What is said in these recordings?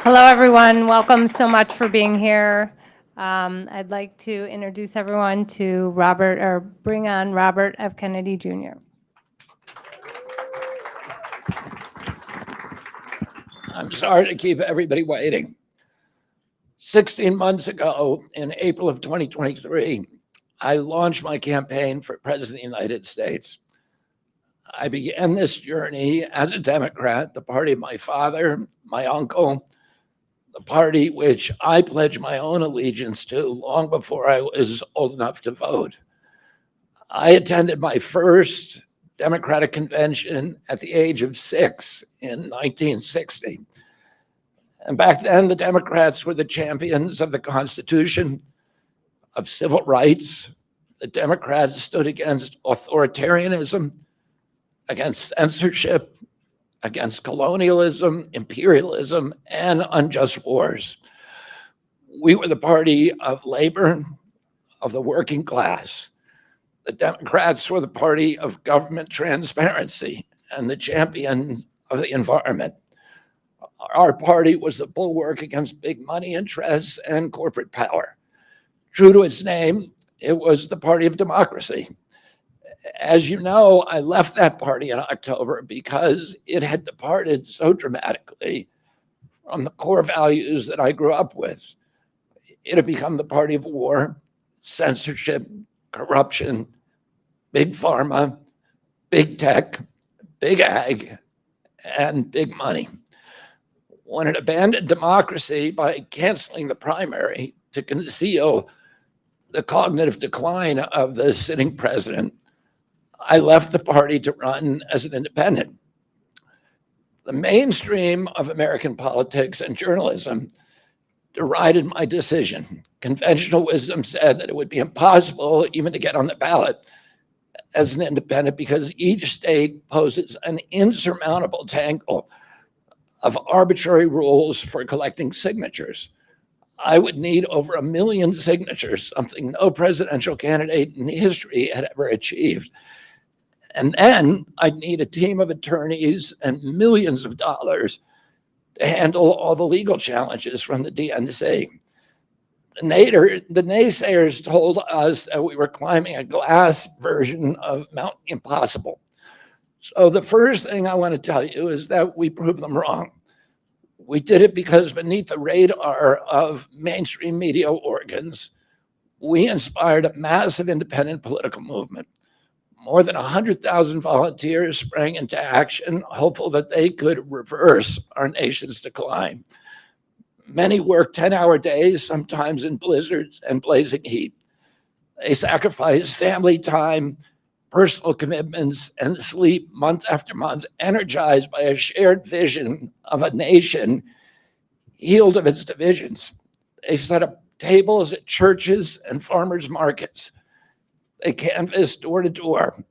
Hello, everyone. Welcome so much for being here. I'd like to introduce everyone to Robert, or bring on Robert F. Kennedy Jr. I'm sorry to keep everybody waiting. 16 months ago, in April of 2023, I launched my campaign for President of the United States. I began this journey as a Democrat, the party of my father, my uncle, the party which I pledged my own allegiance to long before I was old enough to vote. I attended my first Democratic convention at the age of 6 in 1960. And back then, the Democrats were the champions of the Constitution, of civil rights. The Democrats stood against authoritarianism, against censorship, against colonialism, imperialism, and unjust wars. We were the party of labor, of the working class. The Democrats were the party of government transparency and the champion of the environment. Our party was the bulwark against big money interests and corporate power. True to its name, it was the party of democracy. As you know, I left that party in October because it had departed so dramatically from the core values that I grew up with. It had become the party of war, censorship, corruption, big pharma, big tech, big ag, and big money. When it abandoned democracy by canceling the primary to conceal the cognitive decline of the sitting president, I left the party to run as an independent. The mainstream of American politics and journalism derided my decision. Conventional wisdom said that it would be impossible even to get on the ballot as an independent because each state poses an insurmountable tangle of arbitrary rules for collecting signatures. I would need over 1 million signatures, something no presidential candidate in history had ever achieved. And then I'd need a team of attorneys and millions of dollars to handle all the legal challenges from the DNC. The naysayers told us that we were climbing a glass version of Mount Impossible. So the first thing I want to tell you is that we proved them wrong. We did it because beneath the radar of mainstream media organs, we inspired a massive independent political movement. More than 100,000 volunteers sprang into action, hopeful that they could reverse our nation's decline. Many worked 10-hour days, sometimes in blizzards and blazing heat. They sacrificed family time, personal commitments, and sleep month after month, energized by a shared vision of a nation healed of its divisions. They set up tables at churches and farmers markets. They canvassed door to door.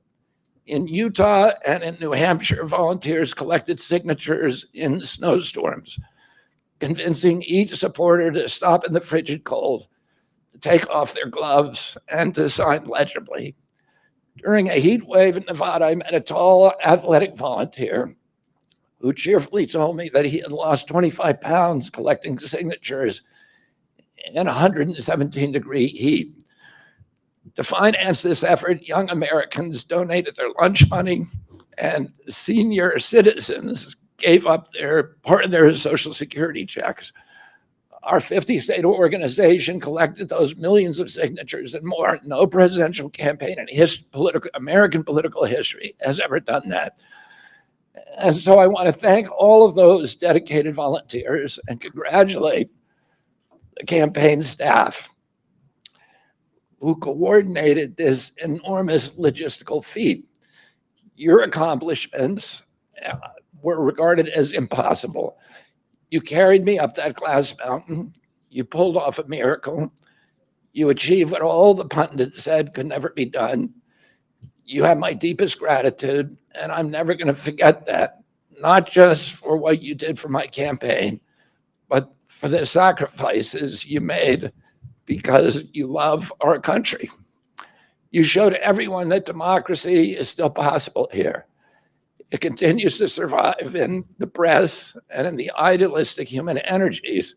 In Utah and in New Hampshire, volunteers collected signatures in snowstorms, convincing each supporter to stop in the frigid cold, to take off their gloves, and to sign legibly. During a heat wave in Nevada, I met a tall, athletic volunteer who cheerfully told me that he had lost 25 pounds collecting signatures in 117-degree heat. To finance this effort, young Americans donated their lunch money, and senior citizens gave up part of their Social Security checks. Our 50-state organization collected those millions of signatures and more. No presidential campaign in American political history has ever done that. And so I want to thank all of those dedicated volunteers and congratulate the campaign staff who coordinated this enormous logistical feat. Your accomplishments were regarded as impossible. You carried me up that glass mountain. You pulled off a miracle. You achieved what all the pundits said could never be done. You have my deepest gratitude, and I'm never going to forget that, not just for what you did for my campaign, but for the sacrifices you made because you love our country. You showed everyone that democracy is still possible here. It continues to survive in the press and in the idealistic human energies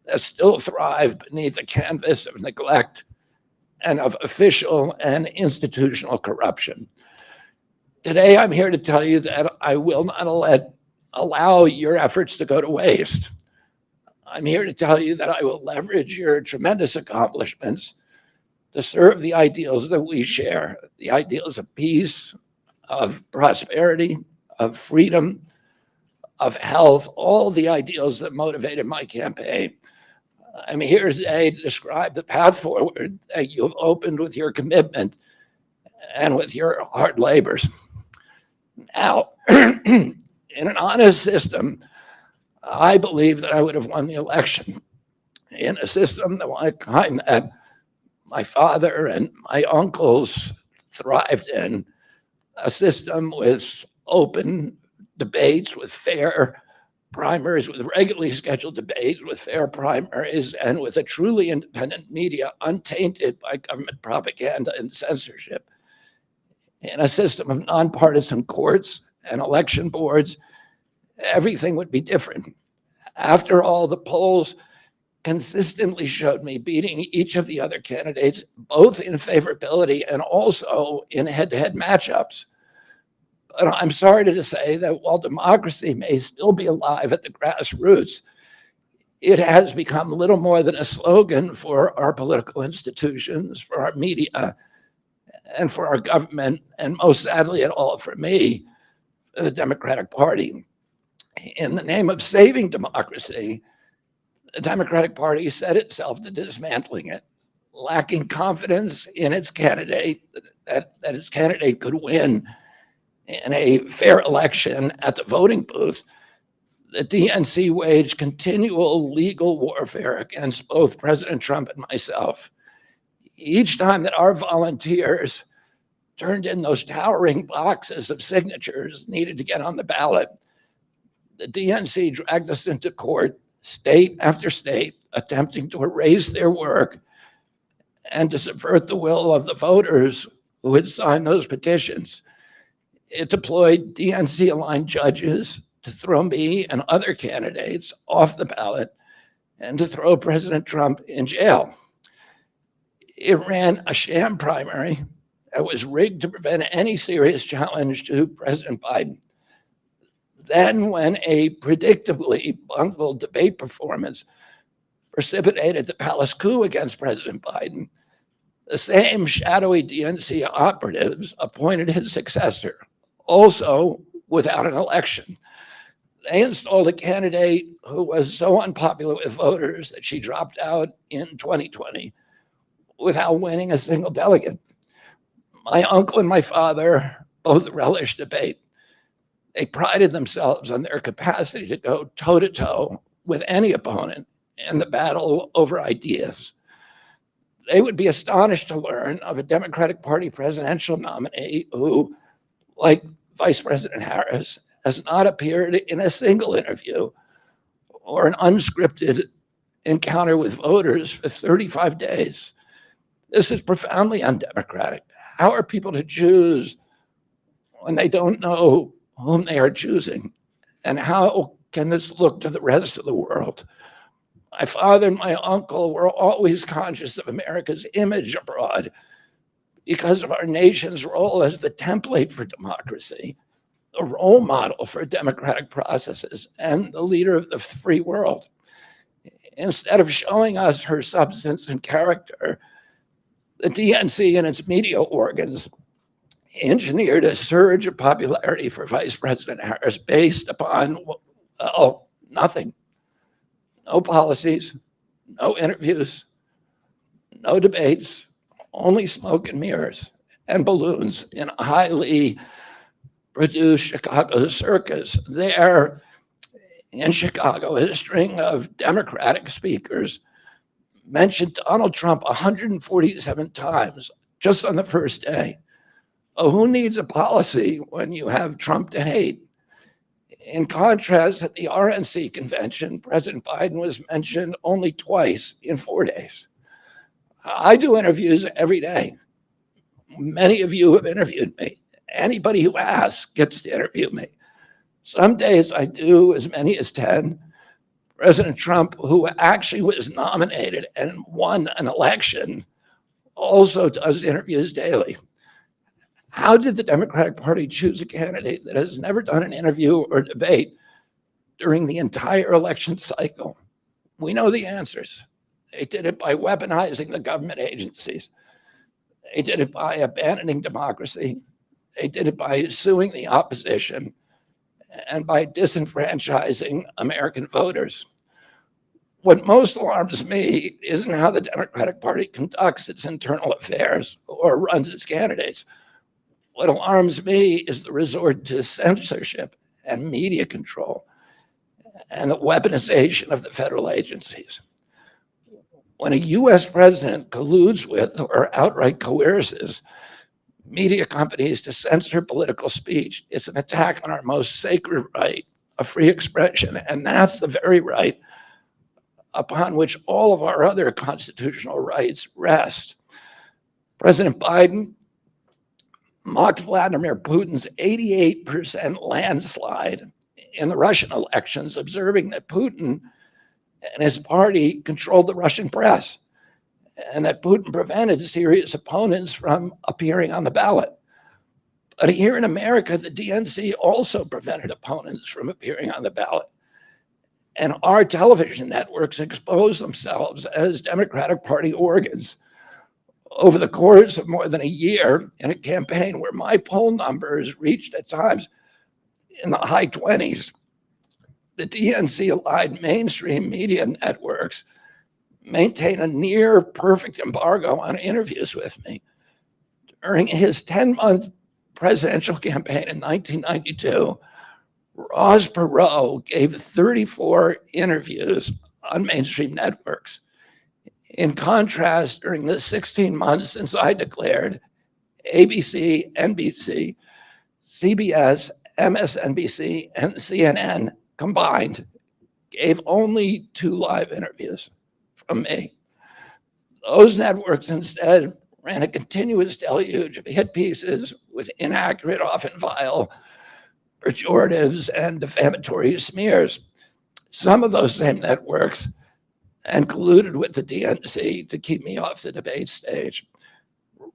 that still thrive beneath a canvas of neglect and of official and institutional corruption. Today, I'm here to tell you that I will not allow your efforts to go to waste. I'm here to tell you that I will leverage your tremendous accomplishments to serve the ideals that we share, the ideals of peace, of prosperity, of freedom, of health, all the ideals that motivated my campaign. I'm here today to describe the path forward that you have opened with your commitment and with your hard labors. Now, in an honest system, I believe that I would have won the election. In a system the kind that my father and my uncles thrived in, a system with open debates, with fair primaries, with regularly scheduled debates, with fair primaries, and with a truly independent media untainted by government propaganda and censorship. In a system of nonpartisan courts and election boards, everything would be different. After all, the polls consistently showed me beating each of the other candidates, both in favorability and also in head to head matchups. But I'm sorry to say that while democracy may still be alive at the grassroots, it has become little more than a slogan for our political institutions, for our media, and for our government, and most sadly at all for me, the Democratic Party. In the name of saving democracy, the Democratic Party set itself to dismantling it, lacking confidence in its candidate, that its candidate could win in a fair election at the voting booth. The DNC waged continual legal warfare against both President Trump and myself. Each time that our volunteers turned in those towering boxes of signatures needed to get on the ballot, the DNC dragged us into court, state after state, attempting to erase their work and to subvert the will of the voters who had signed those petitions. It deployed DNC aligned judges to throw me and other candidates off the ballot and to throw President Trump in jail. It ran a sham primary that was rigged to prevent any serious challenge to President Biden. Then, when a predictably bungled debate performance precipitated the palace coup against President Biden, the same shadowy DNC operatives appointed his successor, also without an election. They installed a candidate who was so unpopular with voters that she dropped out in 2020 without winning a single delegate. My uncle and my father both relished debate. They prided themselves on their capacity to go toe to toe with any opponent in the battle over ideas. They would be astonished to learn of a Democratic Party presidential nominee who, like Vice President Harris, has not appeared in a single interview or an unscripted encounter with voters for 35 days. This is profoundly undemocratic. How are people to choose when they don't know whom they are choosing? And how can this look to the rest of the world? My father and my uncle were always conscious of America's image abroad because of our nation's role as the template for democracy, the role model for democratic processes, and the leader of the free world. Instead of showing us her substance and character, the DNC and its media organs engineered a surge of popularity for Vice President Harris based upon, well, nothing. No policies, no interviews, no debates, only smoke and mirrors and balloons in a highly produced Chicago circus. There in Chicago, a string of Democratic speakers mentioned Donald Trump 147 times just on the first day. Oh, who needs a policy when you have Trump to hate? In contrast, at the RNC convention, President Biden was mentioned only twice in 4 days. I do interviews every day. Many of you have interviewed me, Anybody who asks gets to interview me. Some days I do as many as 10. President Trump, who actually was nominated and won an election, also does interviews daily. How did the Democratic Party choose a candidate that has never done an interview or debate during the entire election cycle? We know the answers. They did it by weaponizing the government agencies. They did it by abandoning democracy. They did it by suing the opposition and by disenfranchising American voters. What most alarms me isn't how the Democratic Party conducts its internal affairs or runs its candidates. What alarms me is the resort to censorship and media control and the weaponization of the federal agencies. When a US president colludes with or outright coerces media companies to censor political speech, it's an attack on our most sacred right of free expression. And that's the very right upon which all of our other constitutional rights rest. President Biden mocked Vladimir Putin's 88% landslide in the Russian elections, observing that Putin and his party controlled the Russian press and that Putin prevented serious opponents from appearing on the ballot. But here in America, the DNC also prevented opponents from appearing on the ballot. And our television networks expose themselves as Democratic Party organs. Over the course of more than a year in a campaign where my poll numbers reached at times in the high 20s, the DNC allied mainstream media networks maintain a near perfect embargo on interviews with me. During his 10-month presidential campaign in 1992, Ross Perot gave 34 interviews on mainstream networks. In contrast, during the 16 months since I declared, ABC, NBC, CBS, MSNBC, and CNN combined gave only 2 live interviews from me. Those networks instead ran a continuous deluge of hit pieces with inaccurate, often vile, pejoratives and defamatory smears. Some of those same networks and colluded with the DNC to keep me off the debate stage.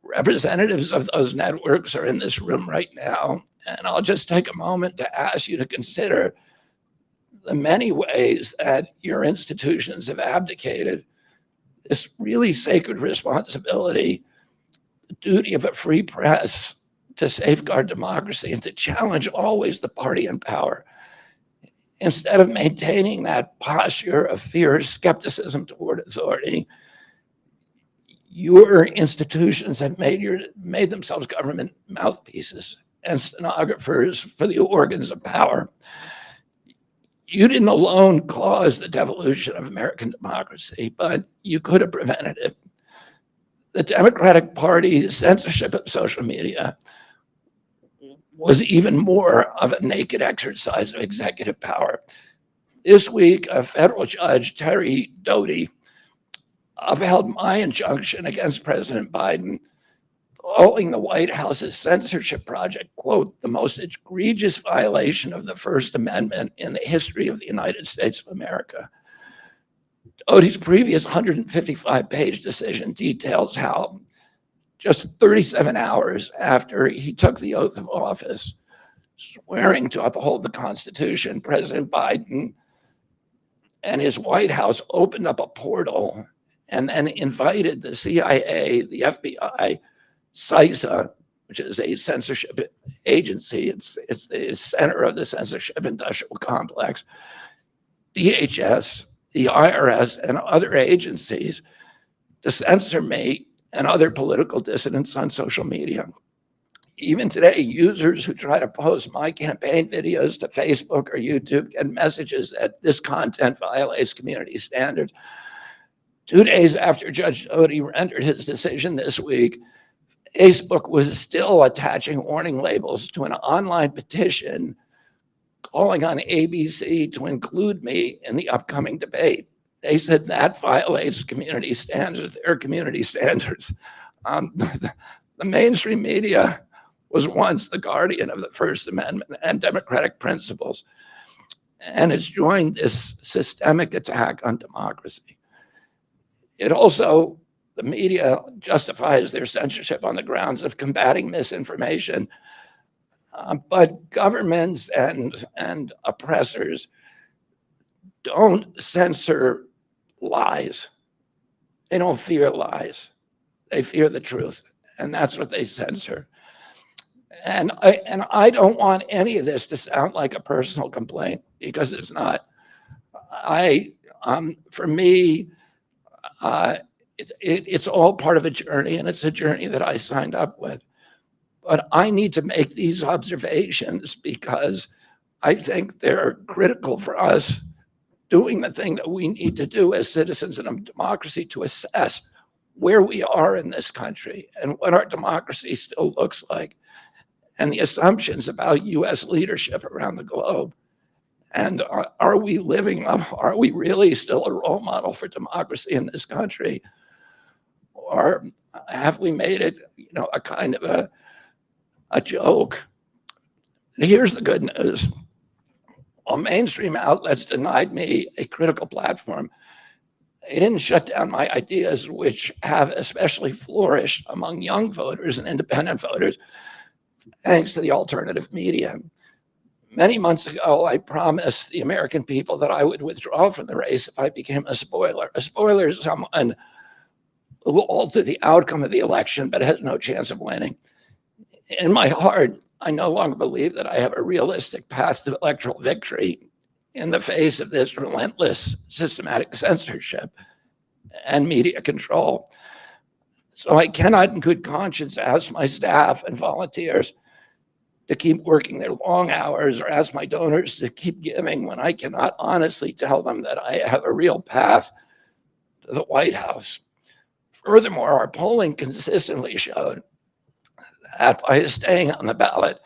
Representatives of those networks are in this room right now, and I'll just take a moment to ask you to consider the many ways that your institutions have abdicated this really sacred responsibility, the duty of a free press to safeguard democracy and to challenge always the party in power. Instead of maintaining that posture of fierce skepticism toward authority, your institutions have made themselves government mouthpieces and stenographers for the organs of power. You didn't alone cause the devolution of American democracy, but you could have prevented it. The Democratic Party's censorship of social media was even more of a naked exercise of executive power. This week, a federal judge, Terry Doty, upheld my injunction against President Biden, calling the White House's censorship project, quote, the most egregious violation of the First Amendment in the history of the United States of America. Doty's previous 155-page decision details how just 37 hours after he took the oath of office, swearing to uphold the Constitution, President Biden and his White House opened up a portal and then invited the CIA, the FBI, CISA, which is a censorship agency, it's the center of the censorship industrial complex, DHS, the IRS, and other agencies to censor me and other political dissidents on social media. Even today, users who try to post my campaign videos to Facebook or YouTube get messages that this content violates community standards. 2 days after Judge Doty rendered his decision this week, Facebook was still attaching warning labels to an online petition calling on ABC to include me in the upcoming debate. They said that violates community standards, their community standards. The mainstream media was once the guardian of the First Amendment and democratic principles, and has joined this systemic attack on democracy. It also, the media justifies their censorship on the grounds of combating misinformation, but governments and oppressors don't censor lies. They don't fear lies. They fear the truth, and that's what they censor. And I don't want any of this to sound like a personal complaint, because it's not. I For me, uh, it's all part of a journey, and it's a journey that I signed up with. But I need to make these observations because I think they're critical for us doing the thing that we need to do as citizens in a democracy to assess where we are in this country and what our democracy still looks like, and the assumptions about US leadership around the globe. And are we living up? Are we really still a role model for democracy in this country? Or have we made it, a kind of a joke? And here's the good news. While mainstream outlets denied me a critical platform, they didn't shut down my ideas, which have especially flourished among young voters and independent voters, thanks to the alternative media. Many months ago, I promised the American people that I would withdraw from the race if I became a spoiler. A spoiler is someone who will alter the outcome of the election but has no chance of winning. In my heart, I no longer believe that I have a realistic path to electoral victory in the face of this relentless systematic censorship and media control. So I cannot, in good conscience, ask my staff and volunteers to keep working their long hours or ask my donors to keep giving when I cannot honestly tell them that I have a real path to the White House. Furthermore, our polling consistently showed that by staying on the ballot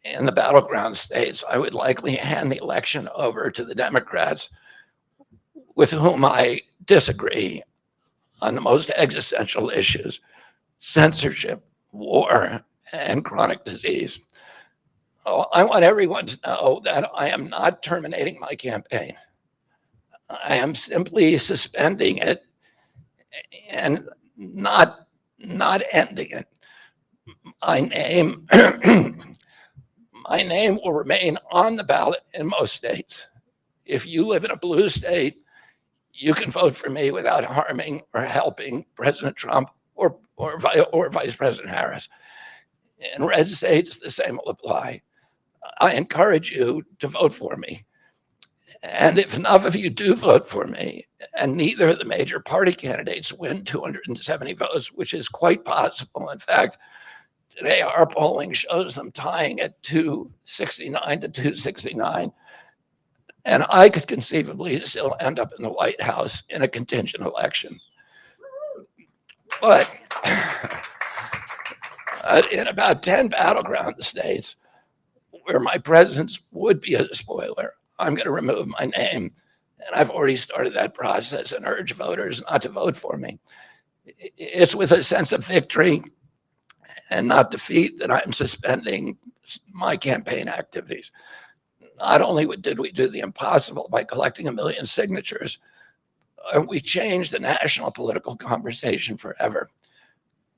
in the battleground states, I would likely hand the election over to the Democrats, with whom I disagree on the most existential issues: censorship, war, and chronic disease. Oh, I want everyone to know that I am not terminating my campaign. I am simply suspending it and not ending it. My name my name will remain on the ballot in most states. If you live in a blue state, you can vote for me without harming or helping President Trump or Vice President Harris. In red states, the same will apply. I encourage you to vote for me. And if enough of you do vote for me, and neither of the major party candidates win 270 votes, which is quite possible. In fact, today our polling shows them tying at 269 to 269. And I could conceivably still end up in the White House in a contingent election. But in about 10 battleground states where my presence would be a spoiler, I'm going to remove my name. And I've already started that process and urge voters not to vote for me. It's with a sense of victory and not defeat that I'm suspending my campaign activities. Not only did we do the impossible by collecting 1 million signatures, we changed the national political conversation forever.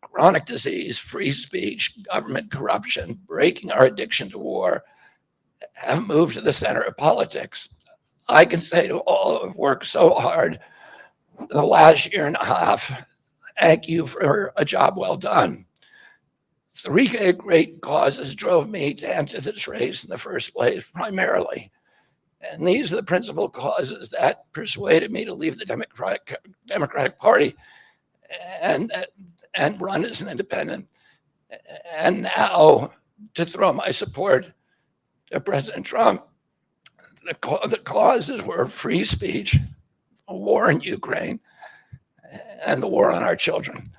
Chronic disease, free speech, government corruption, breaking our addiction to war have moved to the center of politics. I can say to all who have worked so hard the last year and a half, thank you for a job well done. Three great causes drove me to enter this race in the first place, primarily. And these are the principal causes that persuaded me to leave the Democratic Party and, and run as an independent. And now to throw my support to President Trump. The causes were free speech, a war in Ukraine, and the war on our children.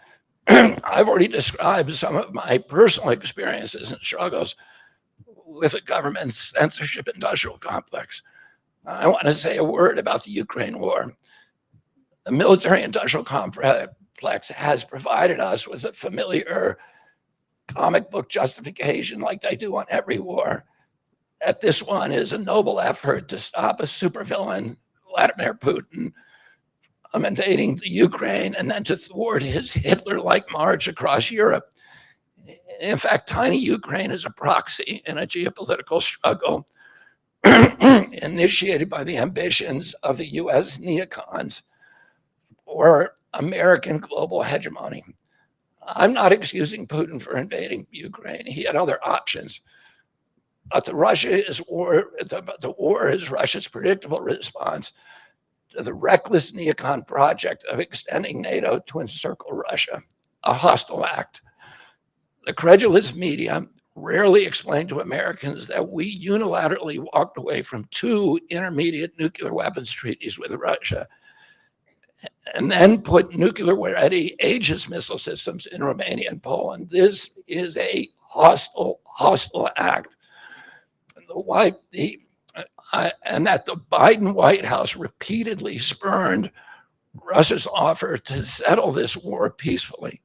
I've already described some of my personal experiences and struggles with the government's censorship industrial complex. I want to say a word about the Ukraine war. The military industrial complex has provided us with a familiar comic book justification like they do on every war, that this one is a noble effort to stop a supervillain, Vladimir Putin, invading the Ukraine and then to thwart his Hitler-like march across Europe. In fact, tiny Ukraine is a proxy in a geopolitical struggle initiated by the ambitions of the US neocons or American global hegemony. I'm not excusing Putin for invading Ukraine. He had other options. But the war is Russia's predictable response to the reckless neocon project of extending NATO to encircle Russia, a hostile act. The credulous media rarely explain to Americans that we unilaterally walked away from two intermediate nuclear weapons treaties with Russia and then put nuclear-ready Aegis missile systems in Romania and Poland. This is a hostile act. And that the Biden White House repeatedly spurned Russia's offer to settle this war peacefully.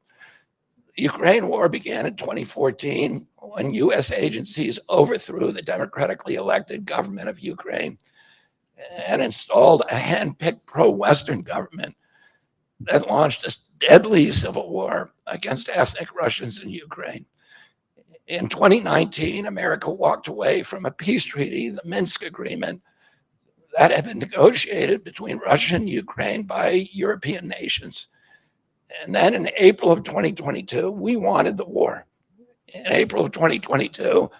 The Ukraine war began in 2014 when U.S. agencies overthrew the democratically elected government of Ukraine and installed a hand-picked pro-Western government that launched a deadly civil war against ethnic Russians in Ukraine. In 2019, America walked away from a peace treaty, the Minsk Agreement, that had been negotiated between Russia and Ukraine by European nations. And then in April of 2022, we wanted the war. In April of 2022,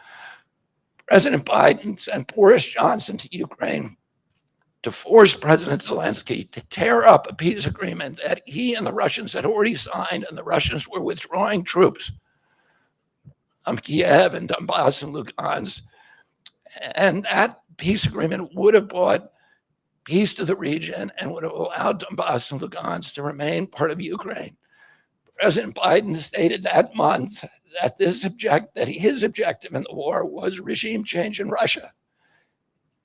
President Biden sent Boris Johnson to Ukraine to force President Zelensky to tear up a peace agreement that he and the Russians had already signed, and the Russians were withdrawing troops from Kiev and Donbass and Lugansk. And that peace agreement would have brought peace to the region and would have allowed Donbass and Lugansk to remain part of Ukraine. President Biden stated that month that his objective in the war was regime change in Russia.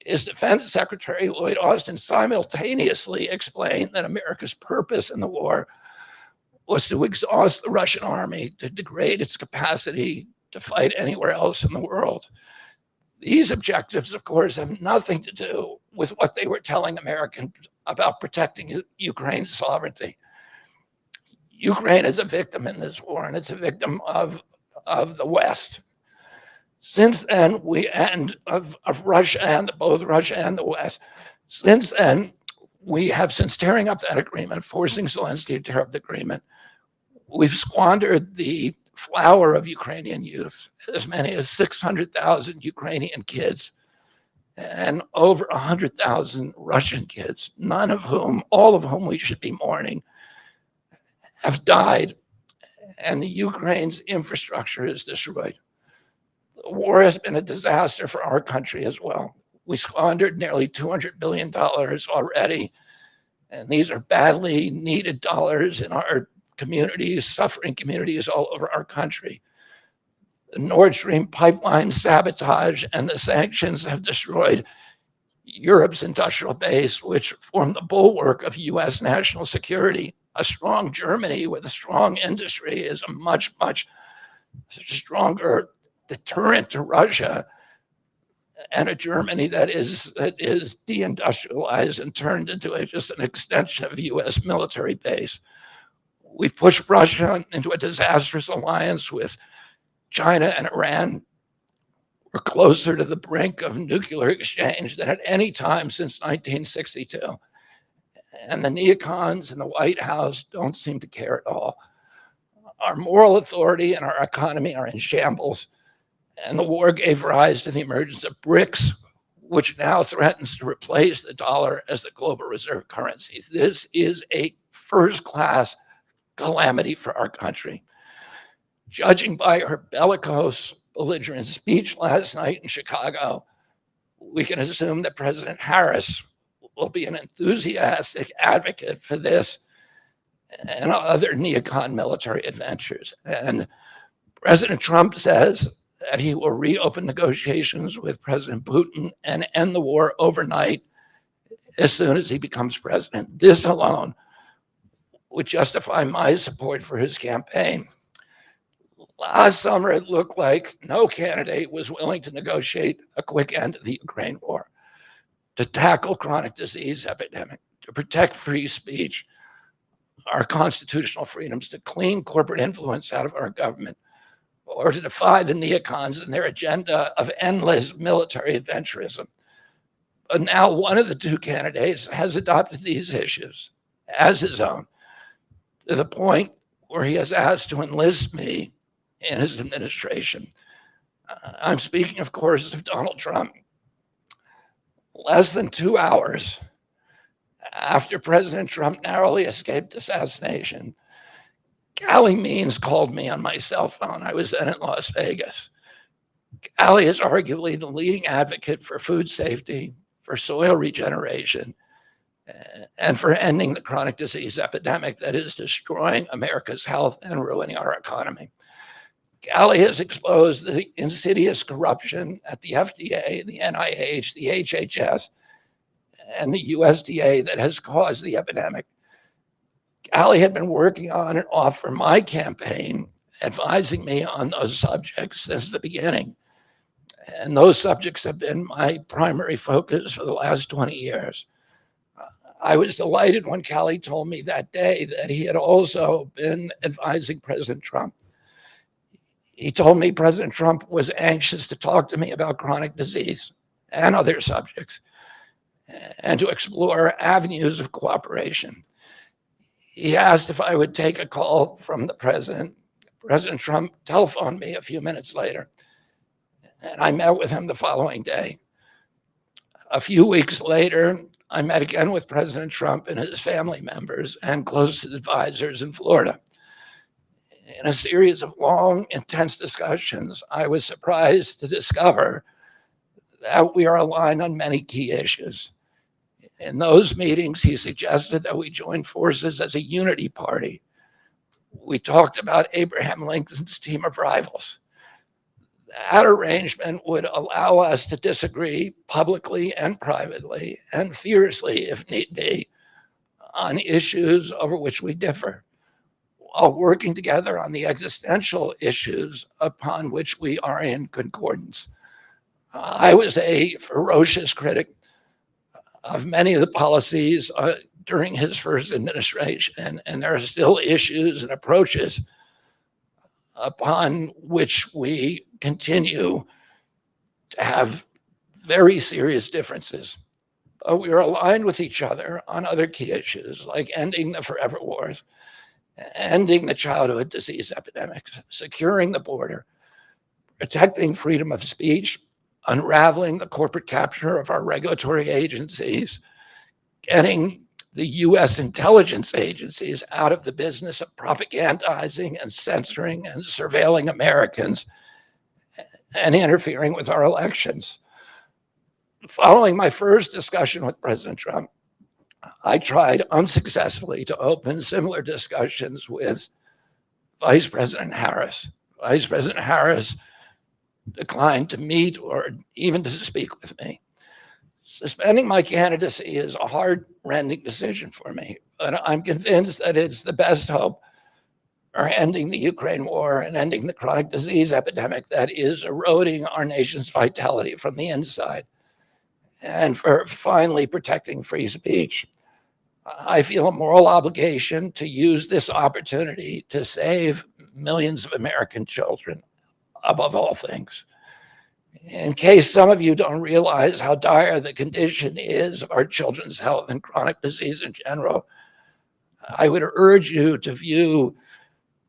His Defense Secretary, Lloyd Austin, simultaneously explained that America's purpose in the war was to exhaust the Russian army, to degrade its capacity to fight anywhere else in the world. These objectives, of course, have nothing to do with what they were telling Americans about protecting Ukraine's sovereignty. Ukraine is a victim in this war, and it's a victim of the West. Since then, of Russia and both Russia and the West. Since then, we have, since tearing up that agreement, forcing Zelensky to tear up the agreement, we've squandered the flower of Ukrainian youth, as many as 600,000 Ukrainian kids and over 100,000 Russian kids, all of whom we should be mourning, have died, and the Ukraine's infrastructure is destroyed. The war has been a disaster for our country as well. We squandered nearly $200 billion already, and these are badly needed dollars in our communities, suffering communities all over our country. The Nord Stream pipeline sabotage and the sanctions have destroyed Europe's industrial base, which formed the bulwark of US national security. A strong Germany with a strong industry is a much stronger deterrent to Russia, and a Germany that is deindustrialized and turned into just an extension of US military base. We've pushed Russia into a disastrous alliance with China and Iran. We're closer to the brink of nuclear exchange than at any time since 1962. And the neocons in the White House don't seem to care at all. Our moral authority and our economy are in shambles. And the war gave rise to the emergence of BRICS, which now threatens to replace the dollar as the global reserve currency. This is a first-class calamity for our country. Judging by her bellicose, belligerent speech last night in Chicago, we can assume that President Harris will be an enthusiastic advocate for this and other neocon military adventures. And President Trump says that he will reopen negotiations with President Putin and end the war overnight as soon as he becomes president. This alone would justify my support for his campaign. Last summer, it looked like no candidate was willing to negotiate a quick end to the Ukraine war, to tackle chronic disease epidemic, to protect free speech, our constitutional freedoms, to clean corporate influence out of our government, or to defy the neocons and their agenda of endless military adventurism. But now one of the two candidates has adopted these issues as his own, to the point where he has asked to enlist me in his administration. I'm speaking, of course, of Donald Trump. Less than 2 hours after President Trump narrowly escaped assassination, Callie Means called me on my cell phone. I was then in Las Vegas. Callie is arguably the leading advocate for food safety, for soil regeneration, and for ending the chronic disease epidemic that is destroying America's health and ruining our economy. Callie has exposed the insidious corruption at the FDA, the NIH, the HHS, and the USDA that has caused the epidemic. Callie had been working on and off for my campaign, advising me on those subjects since the beginning. And those subjects have been my primary focus for the last 20 years. I was delighted when Callie told me that day that he had also been advising President Trump. He told me President Trump was anxious to talk to me about chronic disease and other subjects and to explore avenues of cooperation. He asked if I would take a call from the president. President Trump telephoned me a few minutes later, and I met with him the following day. A few weeks later, I met again with President Trump and his family members and closest advisors in Florida. In a series of long, intense discussions, I was surprised to discover that we are aligned on many key issues. In those meetings, he suggested that we join forces as a unity party. We talked about Abraham Lincoln's team of rivals. That arrangement would allow us to disagree publicly and privately and fiercely, if need be, on issues over which we differ, while working together on the existential issues upon which we are in concordance. I was a ferocious critic of many of the policies during his first administration, and there are still issues and approaches upon which we continue to have very serious differences. But we are aligned with each other on other key issues like ending the forever wars, ending the childhood disease epidemics, securing the border, protecting freedom of speech, unraveling the corporate capture of our regulatory agencies, getting the US intelligence agencies out of the business of propagandizing and censoring and surveilling Americans and interfering with our elections. Following my first discussion with President Trump, I tried unsuccessfully to open similar discussions with Vice President Harris. Vice President Harris declined to meet or even to speak with me. Suspending my candidacy is a heart-rending decision for me, but I'm convinced that it's the best hope for ending the Ukraine war and ending the chronic disease epidemic that is eroding our nation's vitality from the inside, and for finally protecting free speech. I feel a moral obligation to use this opportunity to save millions of American children above all things. In case some of you don't realize how dire the condition is of our children's health and chronic disease in general, I would urge you to view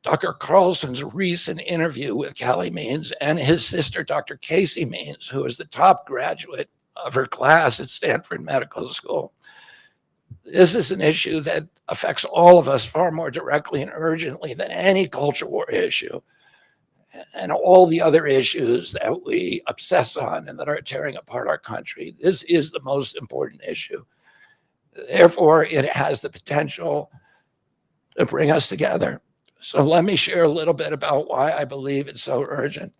Dr. Carlson's recent interview with Callie Means and his sister, Dr. Casey Means, who is the top graduate of her class at Stanford Medical School. This is an issue that affects all of us far more directly and urgently than any culture war issue and all the other issues that we obsess on and that are tearing apart our country. This is the most important issue. Therefore, it has the potential to bring us together. So let me share a little bit about why I believe it's so urgent.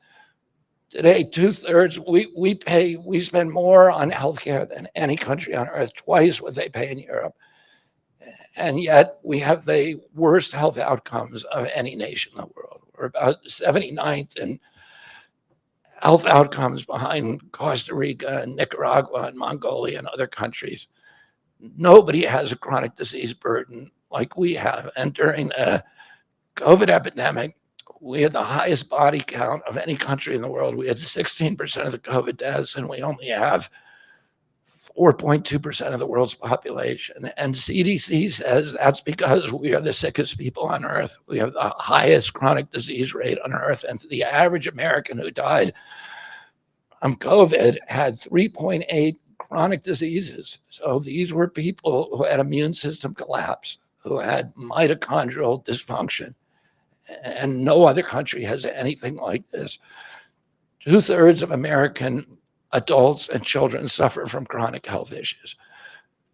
Today, 2/3, we spend more on healthcare than any country on earth, twice what they pay in Europe. And yet we have the worst health outcomes of any nation in the world. We're about 79th in health outcomes behind Costa Rica and Nicaragua and Mongolia and other countries. Nobody has a chronic disease burden like we have. And during the COVID epidemic, we had the highest body count of any country in the world. We had 16% of the COVID deaths, and we only have 4.2% of the world's population. And CDC says that's because we are the sickest people on earth. We have the highest chronic disease rate on earth. And the average American who died from COVID had 3.8 chronic diseases. So these were people who had immune system collapse, who had mitochondrial dysfunction. And no other country has anything like this. Two-thirds of American adults and children suffer from chronic health issues.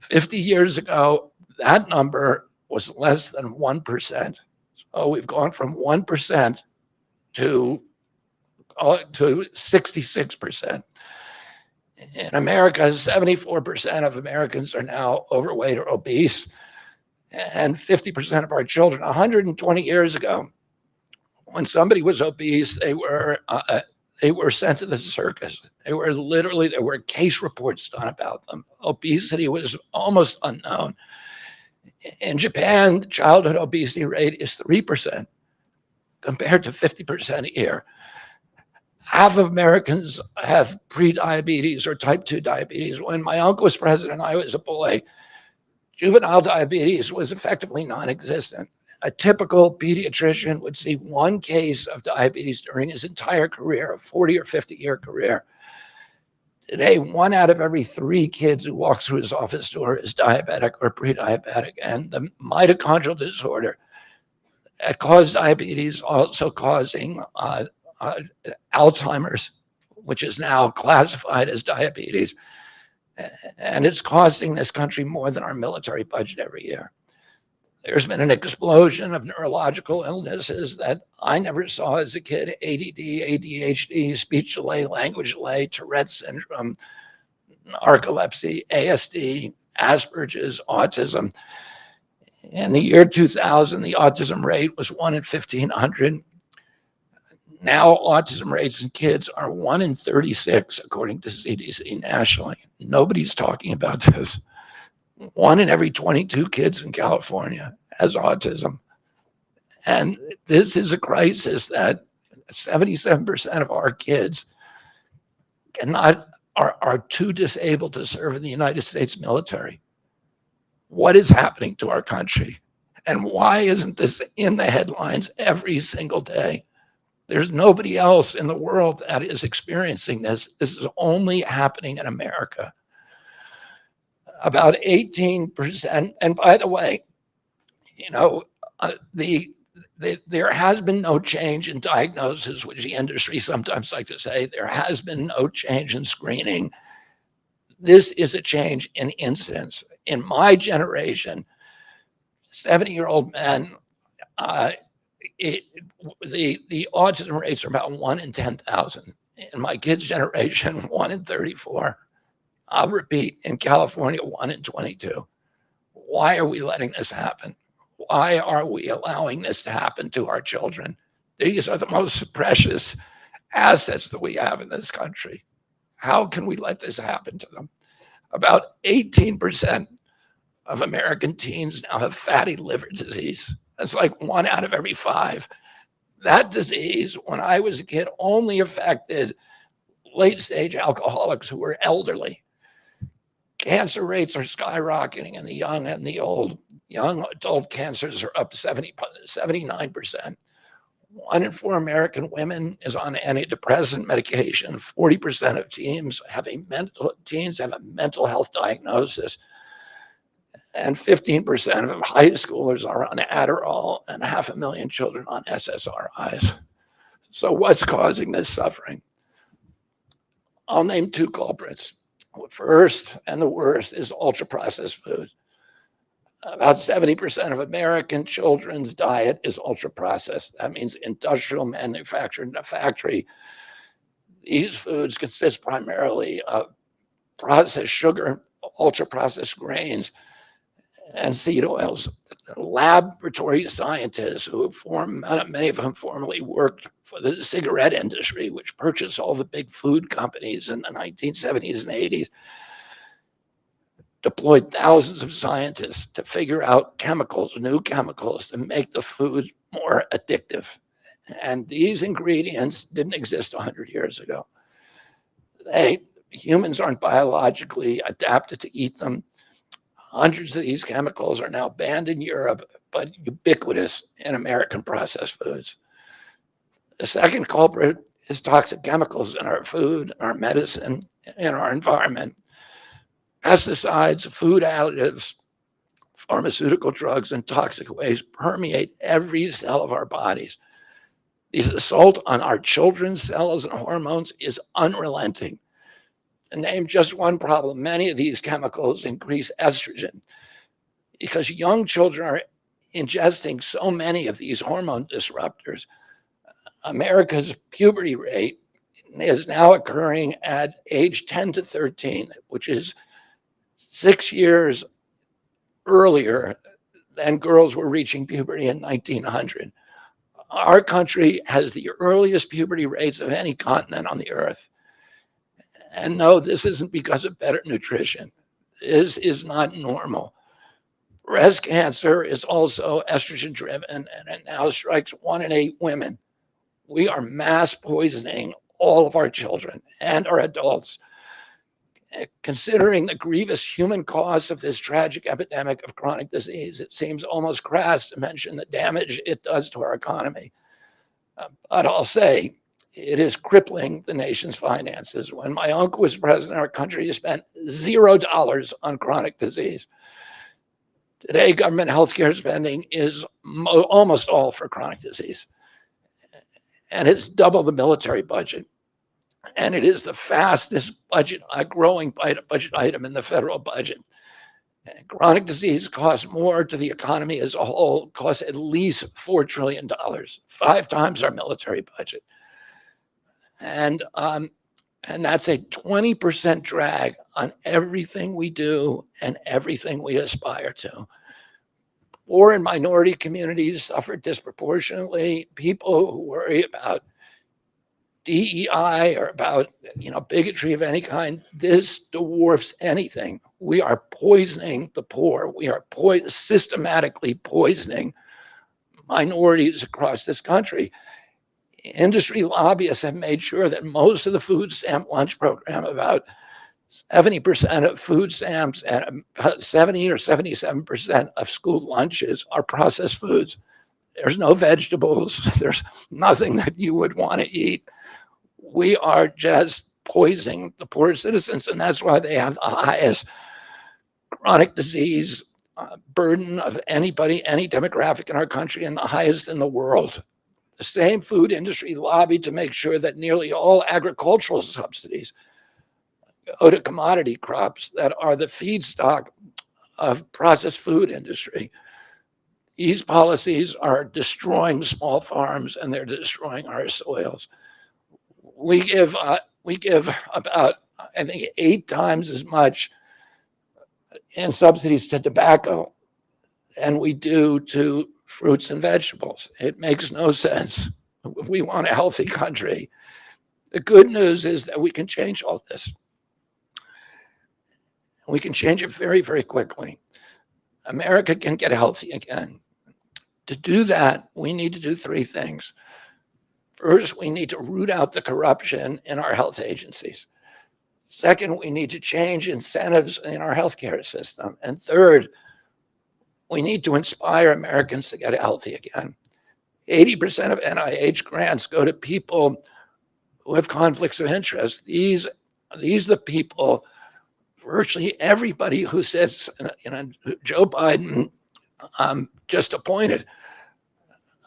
50 years ago, that number was less than 1%. So we've gone from 1% to 66%. In America, 74% of Americans are now overweight or obese, and 50% of our children. 120 years ago, when somebody was obese, they were sent to the circus. There were case reports done about them. Obesity was almost unknown. In Japan, the childhood obesity rate is 3% compared to 50% here. Half of Americans have prediabetes or type 2 diabetes. When my uncle was president, I was a boy, juvenile diabetes was effectively non existent. A typical pediatrician would see one case of diabetes during his entire career, a 40 or 50-year career. Today, 1 out of every 3 kids who walks through his office door is diabetic or pre-diabetic. And the mitochondrial disorder that caused diabetes also causing Alzheimer's, which is now classified as diabetes. And it's costing this country more than our military budget every year. There's been an explosion of neurological illnesses that I never saw as a kid: ADD, ADHD, speech delay, language delay, Tourette's syndrome, narcolepsy, ASD, Asperger's, autism. In the year 2000, the autism rate was 1 in 1,500. Now, autism rates in kids are 1 in 36, according to CDC nationally. Nobody's talking about this. 1 in every 22 kids in California has autism. And this is a crisis that 77% of our kids are too disabled to serve in the United States military. What is happening to our country? And why isn't this in the headlines every single day? There's nobody else in the world that is experiencing this. This is only happening in America. About 18%, and by the way, you know, there has been no change in diagnosis, which the industry sometimes like to say. There has been no change in screening. This is a change in incidence. In my generation, 70-year-old men, the autism rates are about 1 in 10,000. In my kids' generation, 1 in 34. I'll repeat, in California, 1 in 22. Why are we letting this happen? Why are we allowing this to happen to our children? These are the most precious assets that we have in this country. How can we let this happen to them? About 18% of American teens now have fatty liver disease. That's like 1 out of every 5. That disease, when I was a kid, only affected late stage alcoholics who were elderly. Cancer rates are skyrocketing in the young and the old. Young adult cancers are up 79%. 1 in 4 American women is on antidepressant medication. 40% of teens have a mental health diagnosis. And 15% of high schoolers are on Adderall, and 500,000 children on SSRIs. So what's causing this suffering? I'll name 2 culprits. First, and the worst, is ultra-processed food. About 70% of American children's diet is ultra-processed. That means industrial, manufactured in a factory. These foods consist primarily of processed sugar, ultra-processed grains, and seed oils. Laboratory scientists who many of whom formerly worked for the cigarette industry, which purchased all the big food companies in the 1970s and 80s, deployed thousands of scientists to figure out new chemicals to make the food more addictive. And these ingredients didn't exist 100 years ago. They, humans aren't biologically adapted to eat them. Hundreds of these chemicals are now banned in Europe, but ubiquitous in American processed foods. The second culprit is toxic chemicals in our food, our medicine, in our environment. Pesticides, food additives, pharmaceutical drugs, and toxic waste permeate every cell of our bodies. The assault on our children's cells and hormones is unrelenting. To name just one problem, many of these chemicals increase estrogen because young children are ingesting so many of these hormone disruptors. America's puberty rate is now occurring at age 10 to 13, which is 6 years earlier than girls were reaching puberty in 1900. Our country has the earliest puberty rates of any continent on the earth. And no, this isn't because of better nutrition. This is not normal. Breast cancer is also estrogen driven, and it now strikes 1 in 8 women. We are mass poisoning all of our children and our adults. Considering the grievous human cost of this tragic epidemic of chronic disease, it seems almost crass to mention the damage it does to our economy. But I'll say it is crippling the nation's finances. When my uncle was president, our country spent $0 on chronic disease. Today, government healthcare spending is almost all for chronic disease, and it's double the military budget. And it is the fastest growing budget item in the federal budget. And chronic disease costs more to the economy as a whole, costs at least $4 trillion, 5 times our military budget. And that's a 20% drag on everything we do and everything we aspire to. Poor and minority communities suffer disproportionately. People who worry about DEI or about bigotry of any kind, this dwarfs anything. We are poisoning the poor. We are systematically poisoning minorities across this country. Industry lobbyists have made sure that most of the food stamp lunch program, about 70% of food stamps and 70 or 77% of school lunches are processed foods. There's no vegetables. There's nothing that you would want to eat. We are just poisoning the poor citizens, and that's why they have the highest chronic disease burden of anybody, any demographic in our country, and the highest in the world. The same food industry lobbied to make sure that nearly all agricultural subsidies go to commodity crops that are the feedstock of processed food industry. These policies are destroying small farms and they're destroying our soils. We give about, I think, 8 times as much in subsidies to tobacco than we do to fruits and vegetables. It makes no sense if we want a healthy country. The good news is that we can change all this. We can change it very, very quickly. America can get healthy again. To do that, we need to do 3 things. First, we need to root out the corruption in our health agencies. Second, we need to change incentives in our healthcare system. And third, we need to inspire Americans to get healthy again. 80% of NIH grants go to people who have conflicts of interest. These are the people, virtually everybody who sits, Joe Biden just appointed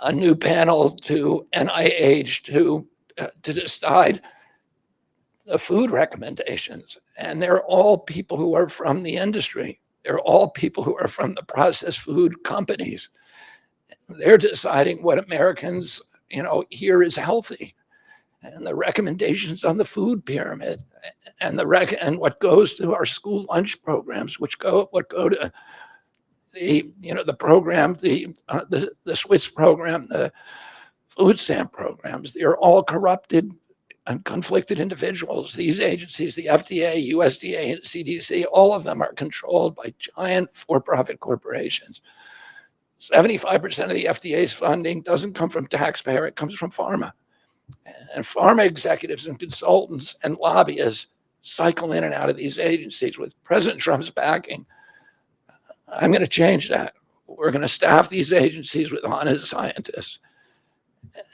a new panel to NIH to decide the food recommendations. And they're all people who are from the industry. They're all people who are from the processed food companies. They're deciding what Americans, here is healthy. And the recommendations on the food pyramid and what goes to our school lunch programs, what go to the program, the Swiss program, the food stamp programs, they're all corrupted and conflicted individuals. These agencies, the FDA, USDA, and CDC, all of them are controlled by giant for-profit corporations. 75% of the FDA's funding doesn't come from taxpayer, it comes from pharma. And pharma executives and consultants and lobbyists cycle in and out of these agencies. With President Trump's backing, I'm going to change that. We're going to staff these agencies with honest scientists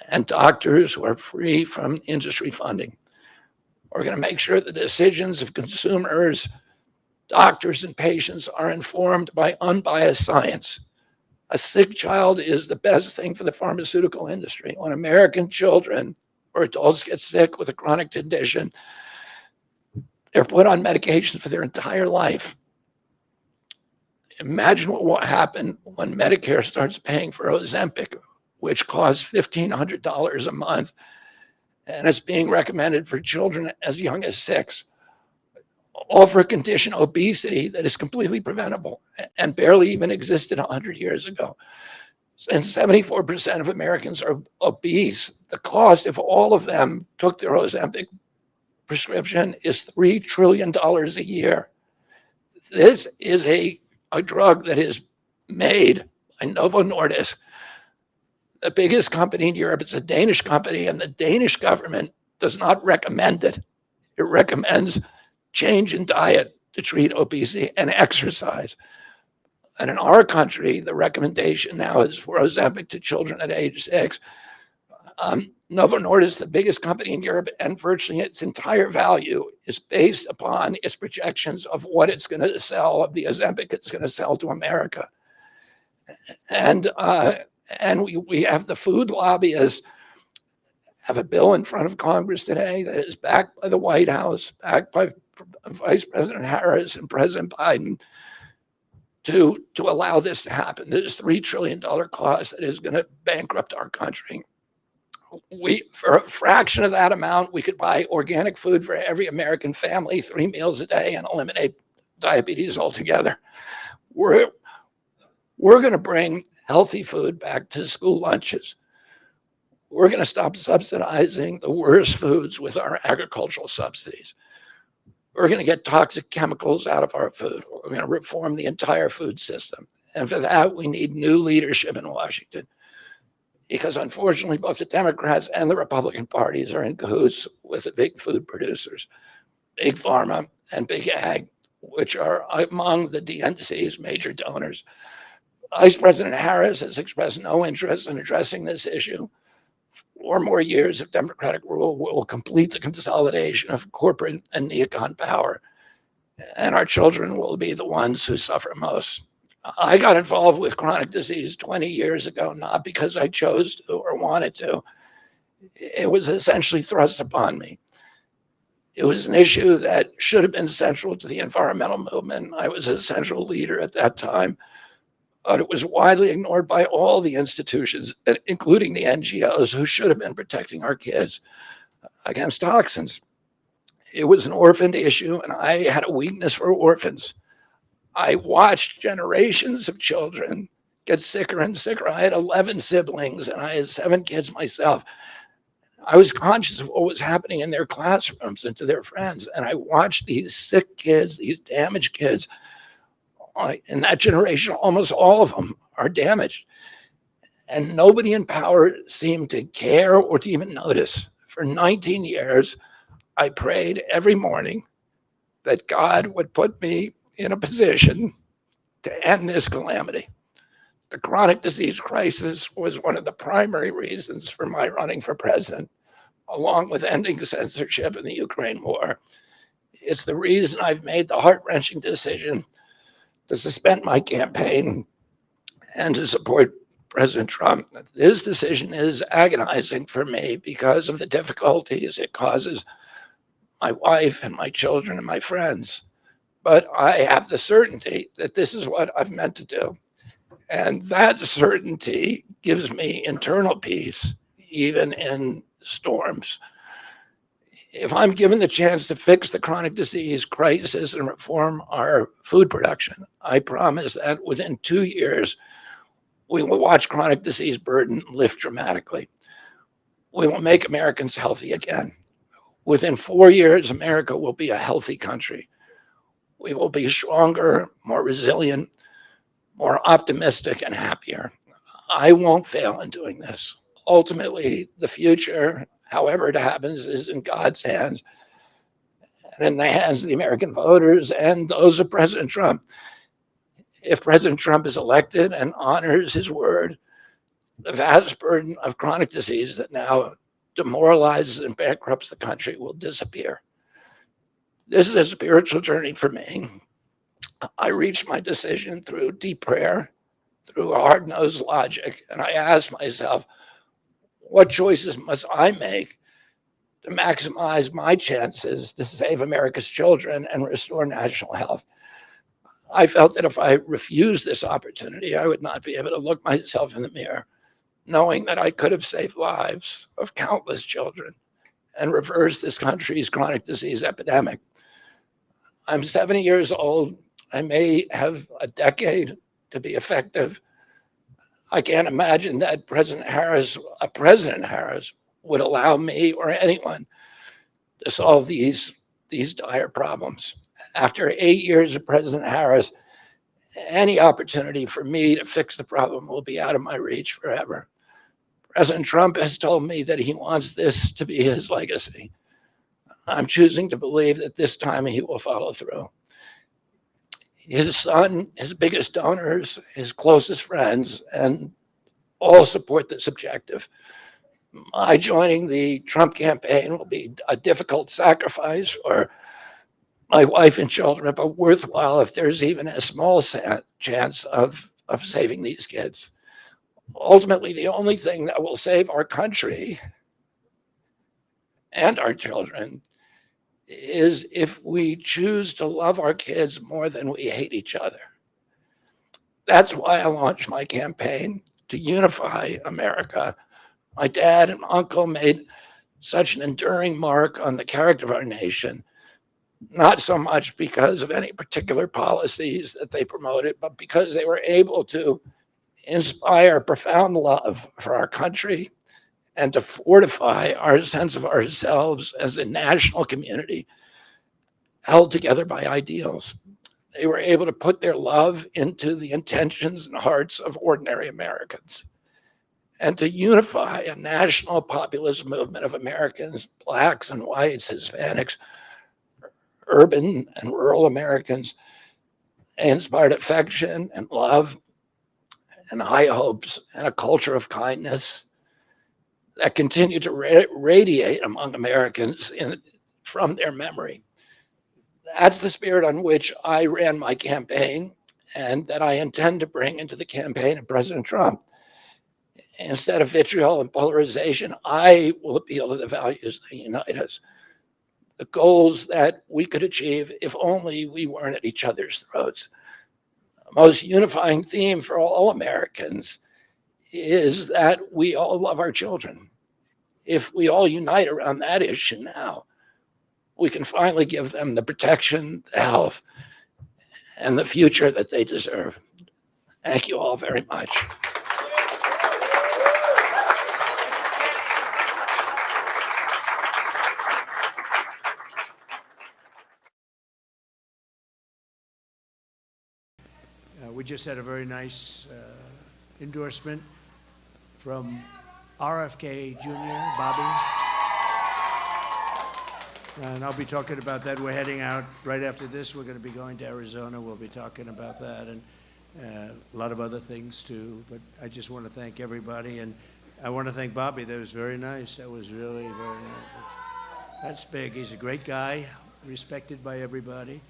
and doctors who are free from industry funding. We're going to make sure the decisions of consumers, doctors, and patients are informed by unbiased science. A sick child is the best thing for the pharmaceutical industry. When American children or adults get sick with a chronic condition, they're put on medication for their entire life. Imagine what will happen when Medicare starts paying for Ozempic, which costs $1,500 a month, and it's being recommended for children as young as 6, all for a condition, obesity, that is completely preventable and barely even existed 100 years ago. And 74% of Americans are obese. The cost, if all of them took their Ozempic prescription, is $3 trillion a year. This is a drug that is made by Novo Nordisk, the biggest company in Europe. It's a Danish company, and the Danish government does not recommend it. It recommends change in diet to treat obesity and exercise. And in our country, the recommendation now is for Ozempic to children at age 6. Novo Nordisk, the biggest company in Europe, and virtually its entire value is based upon its projections of what it's going to sell, of the Ozempic it's going to sell to America. And we have the food lobbyists have a bill in front of Congress today that is backed by the White House, backed by Vice President Harris and President Biden, to allow this to happen. This $3 trillion cost that is going to bankrupt our country. For a fraction of that amount, we could buy organic food for every American family, 3 meals a day, and eliminate diabetes altogether. We're going to bring healthy food back to school lunches. We're going to stop subsidizing the worst foods with our agricultural subsidies. We're going to get toxic chemicals out of our food. We're going to reform the entire food system. And for that, we need new leadership in Washington. Because unfortunately, both the Democrats and the Republican parties are in cahoots with the big food producers, big pharma and big ag, which are among the DNC's major donors. Vice President Harris has expressed no interest in addressing this issue. 4 more years of Democratic rule will complete the consolidation of corporate and neocon power, and our children will be the ones who suffer most. I got involved with chronic disease 20 years ago, not because I chose to or wanted to. It was essentially thrust upon me. It was an issue that should have been central to the environmental movement. I was a central leader at that time, but it was widely ignored by all the institutions, including the NGOs, who should have been protecting our kids against toxins. It was an orphaned issue, and I had a weakness for orphans. I watched generations of children get sicker and sicker. I had 11 siblings, and I had 7 kids myself. I was conscious of what was happening in their classrooms and to their friends, and I watched these sick kids, these damaged kids. In that generation, almost all of them are damaged. And nobody in power seemed to care or to even notice. For 19 years, I prayed every morning that God would put me in a position to end this calamity. The chronic disease crisis was one of the primary reasons for my running for president, along with ending censorship in the Ukraine war. It's the reason I've made the heart-wrenching decision to suspend my campaign and to support President Trump. This decision is agonizing for me because of the difficulties it causes my wife and my children and my friends. But I have the certainty that this is what I've meant to do. And that certainty gives me internal peace, even in storms. If I'm given the chance to fix the chronic disease crisis and reform our food production, I promise that within 2 years, we will watch chronic disease burden lift dramatically. We will make Americans healthy again. Within 4 years, America will be a healthy country. We will be stronger, more resilient, more optimistic, and happier. I won't fail in doing this. Ultimately, the future, however it happens, is in God's hands and in the hands of the American voters and those of President Trump. If President Trump is elected and honors his word, the vast burden of chronic disease that now demoralizes and bankrupts the country will disappear. This is a spiritual journey for me. I reached my decision through deep prayer, through hard nosed logic, and I asked myself, what choices must I make to maximize my chances to save America's children and restore national health? I felt that if I refused this opportunity, I would not be able to look myself in the mirror, knowing that I could have saved lives of countless children and reversed this country's chronic disease epidemic. I'm 70 years old. I may have a decade to be effective. I can't imagine that President Harris would allow me or anyone to solve these dire problems. After 8 years of President Harris, any opportunity for me to fix the problem will be out of my reach forever. President Trump has told me that he wants this to be his legacy. I'm choosing to believe that this time he will follow through. His son, his biggest donors, his closest friends, and all support this objective. My joining the Trump campaign will be a difficult sacrifice for my wife and children, but worthwhile if there's even a small chance of saving these kids. Ultimately, the only thing that will save our country and our children is if we choose to love our kids more than we hate each other. That's why I launched my campaign to unify America. My dad and uncle made such an enduring mark on the character of our nation, not so much because of any particular policies that they promoted, but because they were able to inspire profound love for our country and to fortify our sense of ourselves as a national community held together by ideals. They were able to put their love into the intentions and hearts of ordinary Americans and to unify a national populist movement of Americans, blacks and whites, Hispanics, urban and rural Americans. They inspired affection and love and high hopes and a culture of kindness that continue to radiate among Americans from their memory. That's the spirit on which I ran my campaign and that I intend to bring into the campaign of President Trump. Instead of vitriol and polarization, I will appeal to the values that unite us, the goals that we could achieve if only we weren't at each other's throats. The most unifying theme for all Americans is that we all love our children. If we all unite around that issue now, we can finally give them the protection, the health, and the future that they deserve. Thank you all very much. We just had a very nice endorsement from RFK Jr., Bobby. And I'll be talking about that. We're heading out right after this. We're going to be going to Arizona. We'll be talking about that and a lot of other things too. But I just want to thank everybody. And I want to thank Bobby. That was very nice. That was really very nice. That's big. He's a great guy, respected by everybody.